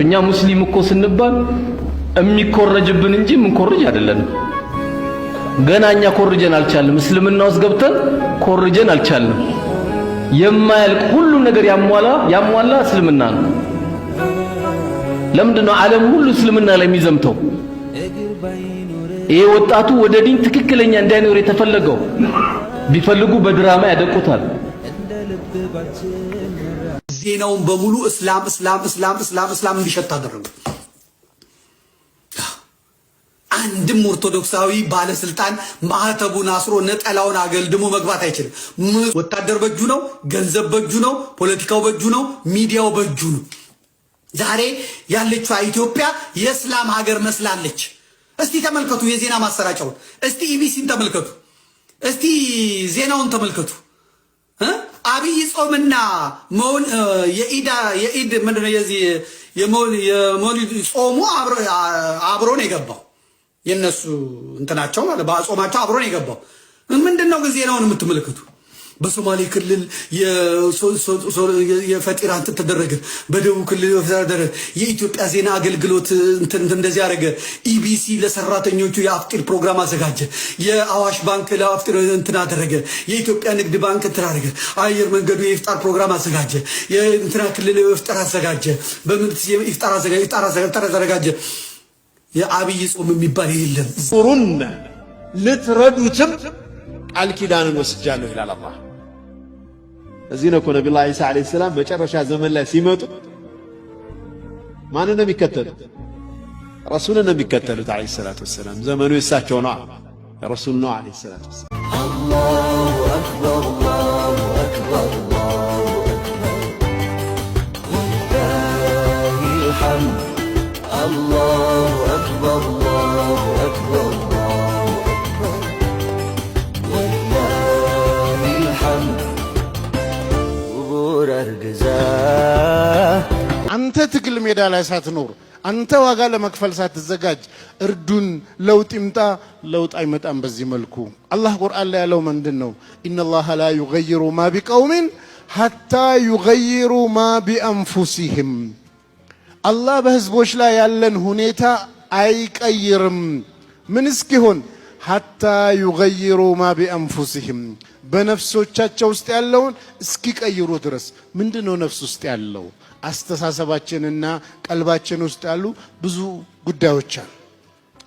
እኛ ሙስሊም እኮ ስንባል የሚኮረጅብን እንጂ ምን ኮርጅ አይደለም። ገና እኛ ኮርጀን አልቻልንም። እስልምና ውስጥ ገብተን ኮርጀን አልቻልንም። የማያልቅ ሁሉ ነገር ያሟላ እስልምና ነው። ለምንድነው ዓለም ሁሉ እስልምና ላይ የሚዘምተው? ይሄ ወጣቱ ወደ ዲን ትክክለኛ እንዳይኖር የተፈለገው ቢፈልጉ በድራማ ያደቁታል። ዜናውን በሙሉ እስላም እንዲሸት አደረጉ። አንድም ኦርቶዶክሳዊ ባለስልጣን ማህተቡን አስሮ ነጠላውን አገልድሞ መግባት አይችልም። ወታደር በእጁ ነው፣ ገንዘብ በእጁ ነው፣ ፖለቲካው በእጁ ነው፣ ሚዲያው በእጁ ነው። ዛሬ ያለችው ኢትዮጵያ የእስላም ሀገር መስላለች። እስቲ ተመልከቱ የዜና ማሰራጫውን፣ እስቲ ኢቢሲን ተመልከቱ፣ እስቲ ዜናውን ተመልከቱ። አብይ ጾምና የኢድ ምንድነው የዚህ የሞሊድ ጾሙ አብሮ ነው የገባው። የነሱ እንትናቸው ማለት በጾማቸው አብሮ ነው የገባው። ምንድነው ግን ዜናውን የምትመለከቱ? በሶማሌ ክልል የፈጢራ እንትን ተደረገ፣ በደቡብ ክልል ተደረገ፣ የኢትዮጵያ ዜና አገልግሎት እንደዚህ አደረገ፣ ኢቢሲ ለሰራተኞቹ የአፍጢር ፕሮግራም አዘጋጀ፣ የአዋሽ ባንክ ለአፍጢር እንትን አደረገ፣ የኢትዮጵያ ንግድ ባንክ እንትን አደረገ፣ አየር መንገዱ የኢፍጣር ፕሮግራም አዘጋጀ፣ የእንትና ክልል የኢፍጣር አዘጋጀ፣ በምን ኢፍጣር አዘጋጀ። የአብይ ጾም የሚባል የለም። ሩን ልትረዱትም ቃል ኪዳንን ወስጃለሁ ይላል አላህ። እዚህ ነው እኮ ነብዩላህ ኢሳ አለይሂ ሰላም መጨረሻ ዘመን ላይ ሲመጡ ማንን ነው የሚከተሉት? ረሱልን ነው የሚከተሉት አለይሂ ሰላቱ ወሰላም። ዘመኑ የሳቸው ነው፣ ረሱል ነው አለይሂ ሰላቱ ወሰላም። አላሁ አክበር አላሁ አክበር አላሁ አክበር ወሊላሂል ሐምድ አላሁ አክበር አላሁ አክበር አንተ ትግል ሜዳ ላይ ሳትኖር አንተ ዋጋ ለመክፈል ሳትዘጋጅ እርዱን ለውጥ ይምጣ፣ ለውጥ አይመጣም በዚህ መልኩ። አላህ ቁርአን ላይ ያለው ምንድነው? ኢነላህ ላ ዩገይሩ ማ ቢቀውሚን ሐታ ዩገይሩ ማ ቢአንፉሲሂም። አላህ በህዝቦች ላይ ያለን ሁኔታ አይቀይርም። ምን እስኪሆን? ሐታ ዩገይሩ ማ ቢአንፉሲሂም፣ በነፍሶቻቸው ውስጥ ያለውን እስኪቀይሩ ድረስ። ምንድነው ነፍስ ውስጥ ያለው? አስተሳሰባችንና ቀልባችን ውስጥ ያሉ ብዙ ጉዳዮች አሉ።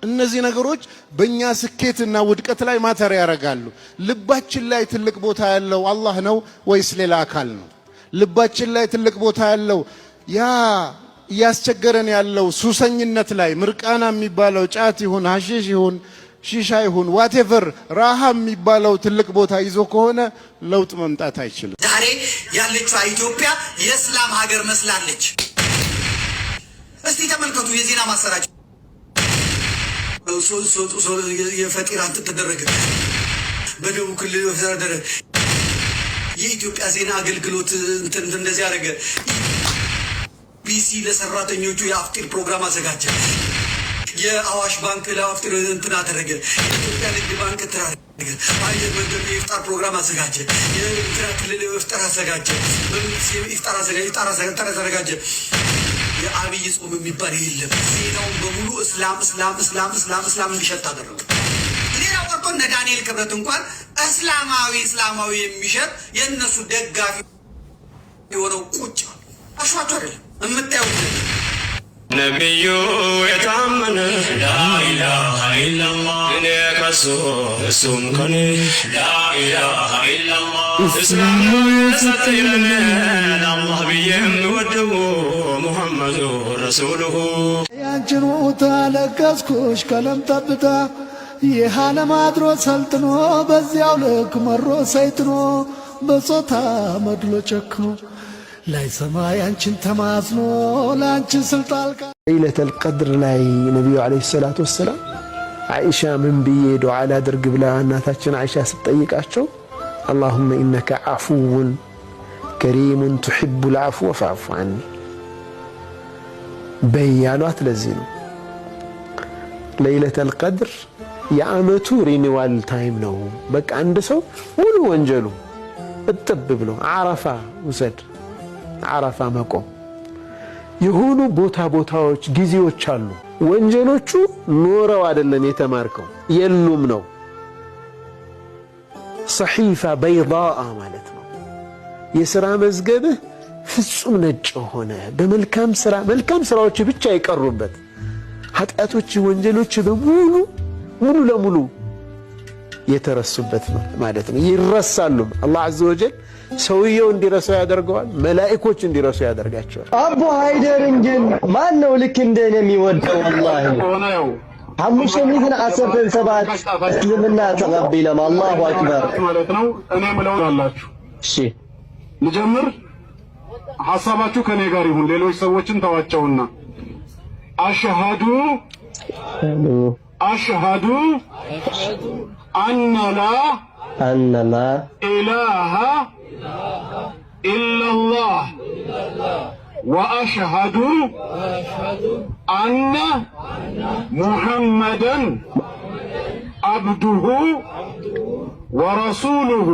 እነዚህ ነገሮች በእኛ ስኬትና ውድቀት ላይ ማተር ያደርጋሉ። ልባችን ላይ ትልቅ ቦታ ያለው አላህ ነው ወይስ ሌላ አካል ነው? ልባችን ላይ ትልቅ ቦታ ያለው ያ እያስቸገረን ያለው ሱሰኝነት ላይ ምርቃና የሚባለው ጫት ይሁን ሐሺሽ ይሁን ሺሻ ይሁን ዋቴቨር ራሃ የሚባለው ትልቅ ቦታ ይዞ ከሆነ ለውጥ መምጣት አይችልም። ዛሬ ያለችው ኢትዮጵያ የእስላም ሀገር መስላለች። እስቲ ተመልከቱ የዜና ማሰራጫ የፈጢራ እንትን ተደረገ፣ በደቡብ ክልል ተደረገ፣ የኢትዮጵያ ዜና አገልግሎት እንትን እንደዚህ አደረገ፣ ኢቢሲ ለሰራተኞቹ የአፍጢር ፕሮግራም አዘጋጀ፣ የአዋሽ ባንክ ለአፍጢር እንትን አደረገ፣ የኢትዮጵያ ንግድ ባንክ እንትን አደረገ፣ አየር መንገዱ የኢፍጣር ፕሮግራም አዘጋጀ፣ የኢትዮጵያ ክልል የኢፍጣር አዘጋጀ፣ ኢፍጣር አዘጋጀ። የአብይ ጾም የሚባል የለም። ዜናውን በሙሉ እስላም እንዲሸት አደረጉ። ሌላው ቀርቶ እነ ዳንኤል ክብረት እንኳን እስላማዊ የሚሸት የእነሱ ደጋፊ የሆነው ቁጭ አሸዋቸው አይደለም የምታዩት ነቢዩ የታመነ ላኢላሃ ኢላላህ እኔ ከሱ እሱም ከኔ ላኢላሃ ኢላላህ እስላም ሰጠይለነ ለአላህ ብዬ የምወደው ሙሐመዱ ረሱሉሁ። ያንቺን ውታ ለገስኩሽ ቀለም ጠብታ ይህ ዓለም አድሮ ሰልጥኖ በዚያው ልክ መሮ ሰይጥኖ በጾታ መድሎ ጨክኖ ላይ ሰማይ አንቺን ተማጽኖ ላንቺ ስልጣልካ ለይለተል ቀድር ላይ ነብዩ አለይሂ ሰላቱ ወሰለም አይሻ ምን ብዬ ዱዓ ላድርግ ብላ እናታችን አይሻ ስትጠይቃቸው አላሁመ ኢነከ ዓፉውን ከሪሙን ቱሒቡል ዓፍወ ፈዕፉ ዐኒ በያሏት። ለዚህ ነው ለይለተል ቀድር የዓመቱ ሪኒዋል ታይም ነው። በቃ አንድ ሰው ሙሉ ወንጀሉ እጥብ ብሎ ዓረፋ ውሰድ፣ ዓረፋ መቆም የሆኑ ቦታዎች ጊዜዎች አሉ። ወንጀሎቹ ኖረው አይደለም የተማርከው የሉም ነው። ሰሒፋ በይዳአ ማለት ነው። የሥራ መዝገብህ ፍጹም ነጭ ሆነ በመልካም ስራዎች ብቻ የቀሩበት ኃጢአቶች ወንጀሎች በሙሉ ሙሉ ለሙሉ የተረሱበት ማለት ነው። ይረሳሉ። አላህ ዐዘ ወጀል ሰውየው እንዲረሳው ያደርገዋል፣ መላእክቶች እንዲረሳው ያደርጋቸዋል። አቡ ሃይደርን ግን ማን ነው ልክ እንደኔ የሚወደው? ወላሂ ሐሙሽሚትን አሰብን ሰባት እስልምና ተቀበለም። አላሁ አክበር ማለት ነው። እኔ ምለው አላችሁ። እሺ ልጀምር። ሐሳባችሁ ከኔ ጋር ይሁን፣ ሌሎች ሰዎችን ተዋቸውና አሽሃዱ አነ ላ ኢላሃ ኢላላህ ወአሽሃዱ አነ ሙሐመደን አብዱሁ ወረሱሉሁ